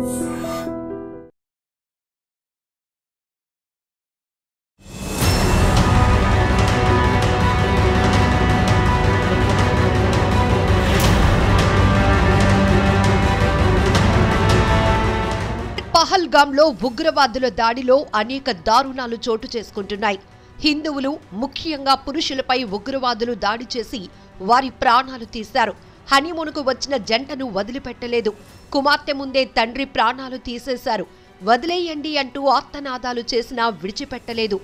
పహల్గామ్లో ఉగ్రవాదుల దాడిలో అనేక దారుణాలు చోటు చేసుకుంటున్నాయి. హిందువులు, ముఖ్యంగా పురుషులపై ఉగ్రవాదులు దాడి చేసి వారి ప్రాణాలు తీశారు. హనీమూన్కు వచ్చిన జంటను వదిలిపెట్టలేదు. కుమార్తె ముందే తండ్రి ప్రాణాలు తీసేశారు. వదిలేయండి అంటూ ఆర్తనాదాలు చేసినా విడిచిపెట్టలేదు.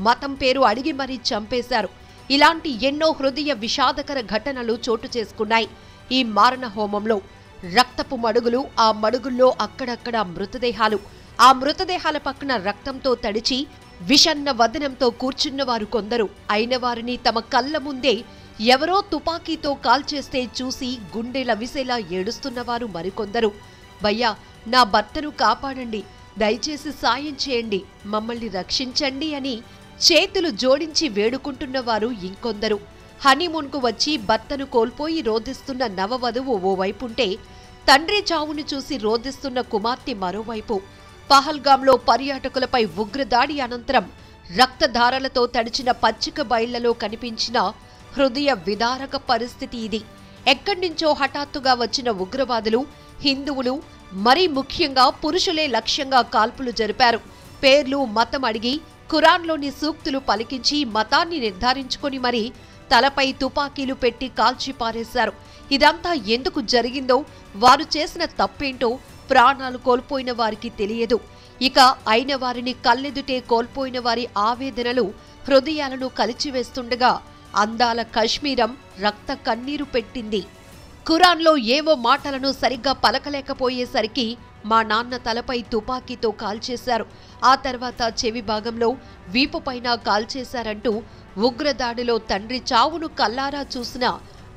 మతం పేరు అడిగి మరీ చంపేశారు. ఇలాంటి ఎన్నో హృదయ విషాదకర ఘటనలు చోటు చేసుకున్నాయి. ఈ మారణ హోమంలో రక్తపు మడుగులు, ఆ మడుగుల్లో అక్కడక్కడ మృతదేహాలు, ఆ మృతదేహాల పక్కన రక్తంతో తడిచి విషన్న వదనంతో కూర్చున్నవారు కొందరు. అయిన వారిని తమ కళ్ళ ముందే ఎవరో తుపాకీతో కాల్చేస్తే చూసి గుండె లవిసేలా ఏడుస్తున్నవారు మరికొందరు. భయ్యా, నా భర్తను కాపాడండి, దయచేసి సాయం చేయండి, మమ్మల్ని రక్షించండి అని చేతులు జోడించి వేడుకుంటున్నవారు ఇంకొందరు. హనీమూన్కు వచ్చి భర్తను కోల్పోయి రోదిస్తున్న నవవధువు ఓవైపుంటే, తండ్రి చావును చూసి రోదిస్తున్న కుమార్తె మరోవైపు. పహల్గామ్లో పర్యాటకులపై ఉగ్రదాడి అనంతరం రక్తధారలతో తడిచిన పచ్చిక బయళ్లలో కనిపించిన హృదయ విదారక పరిస్థితి ఇది. ఎక్కడ్నించో హఠాత్తుగా వచ్చిన ఉగ్రవాదులు హిందువులు, మరీ ముఖ్యంగా పురుషులే లక్ష్యంగా కాల్పులు జరిపారు. పేర్లు, మతం అడిగి ఖురాన్లోని సూక్తులు పలికించి మతాన్ని నిర్ధారించుకొని మరీ తలపై తుపాకీలు పెట్టి కాల్చి పారేశారు. ఇదంతా ఎందుకు జరిగిందో, వారు చేసిన తప్పేంటో ప్రాణాలు కోల్పోయిన వారికి తెలియదు. ఇక అయిన వారిని కళ్ళెదుటే కోల్పోయిన వారి ఆవేదనలు హృదయాలను కలిచివేస్తుండగా అందాల కశ్మీరం రక్త కన్నీరు పెట్టింది. ఖురాన్లో ఏవో మాటలను సరిగ్గా పలకలేకపోయేసరికి మా నాన్న తలపై తుపాకీతో కాల్చేశారు, ఆ తర్వాత చెవి భాగంలో, వీపుపైన కాల్చేశారంటూ ఉగ్రదాడిలో తండ్రి చావును కల్లారా చూసిన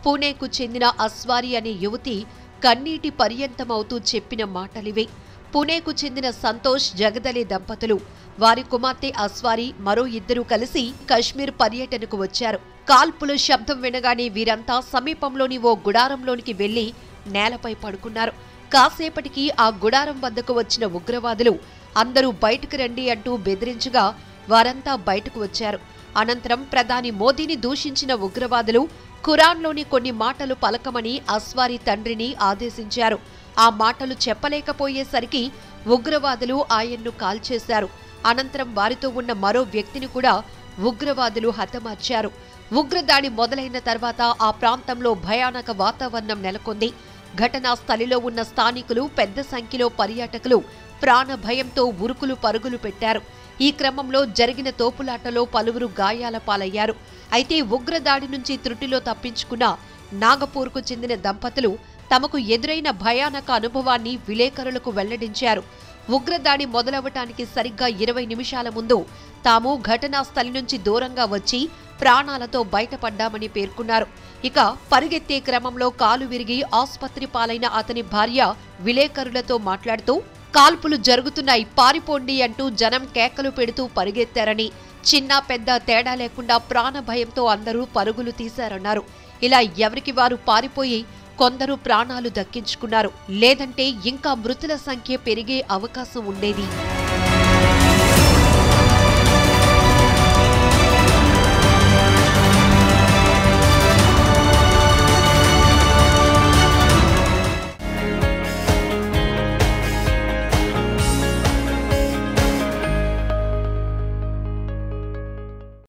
పూణేకు చెందిన అస్వారి అనే యువతి కన్నీటి పర్యంతమవుతూ చెప్పిన మాటలివే. పూణేకు చెందిన సంతోష్, జగదలే దంపతులు, వారి కుమార్తె అస్వారి మరో ఇద్దరు కలిసి కశ్మీర్ పర్యటనకు వచ్చారు. కాల్పుల శబ్దం వినగానే వీరంతా సమీపంలోని ఓ గుడారంలోనికి వెళ్లి నేలపై పడుకున్నారు. కాసేపటికి ఆ గుడారం వద్దకు వచ్చిన ఉగ్రవాదులు అందరూ బయటకు రండి అంటూ బెదిరించగా వారంతా బయటకు వచ్చారు. అనంతరం ప్రధాని మోదీని దూషించిన ఉగ్రవాదులు ఖురాన్లోని కొన్ని మాటలు పలకమని అస్వారి తండ్రిని ఆదేశించారు. ఆ మాటలు చెప్పలేకపోయేసరికి ఉగ్రవాదులు ఆయన్ను కాల్చేశారు. అనంతరం వారితో ఉన్న మరో వ్యక్తిని కూడా ఉగ్రవాదులు హతమార్చారు. ఉగ్రదాడి మొదలైన తర్వాత ఆ ప్రాంతంలో భయానక వాతావరణం నెలకొంది. ఘటనా స్థలిలో ఉన్న స్థానికులు, పెద్ద సంఖ్యలో పర్యాటకులు ప్రాణ భయంతో ఉరుకులు పరుగులు పెట్టారు. ఈ క్రమంలో జరిగిన తోపులాటలో పలువురు గాయాల పాలయ్యారు. అయితే ఉగ్రదాడి నుంచి త్రుటిలో తప్పించుకున్న నాగపూర్కు చెందిన దంపతులు తమకు ఎదురైన భయానక అనుభవాన్ని విలేకరులకు వెల్లడించారు. ఉగ్రదాడి మొదలవటానికి సరిగ్గా 20 నిమిషాల ముందు తాము ఘటనా స్థలి నుంచి దూరంగా వచ్చి ప్రాణాలతో బయటపడ్డామని పేర్కొన్నారు. ఇక పరిగెత్తే క్రమంలో కాలు విరిగి ఆసుపత్రి పాలైన అతని భార్య విలేకరులతో మాట్లాడుతూ, కాల్పులు జరుగుతున్నాయి, పారిపోండి అంటూ జనం కేకలు పెడుతూ పరిగెత్తారని, చిన్న పెద్ద తేడా లేకుండా ప్రాణ భయంతో అందరూ పరుగులు తీశారన్నారు. ఇలా ఎవరికి వారు పారిపోయి కొందరు ప్రాణాలు దక్కించుకున్నారు. లేదంటే ఇంకా మృతుల సంఖ్య పెరిగే అవకాశం ఉండేది.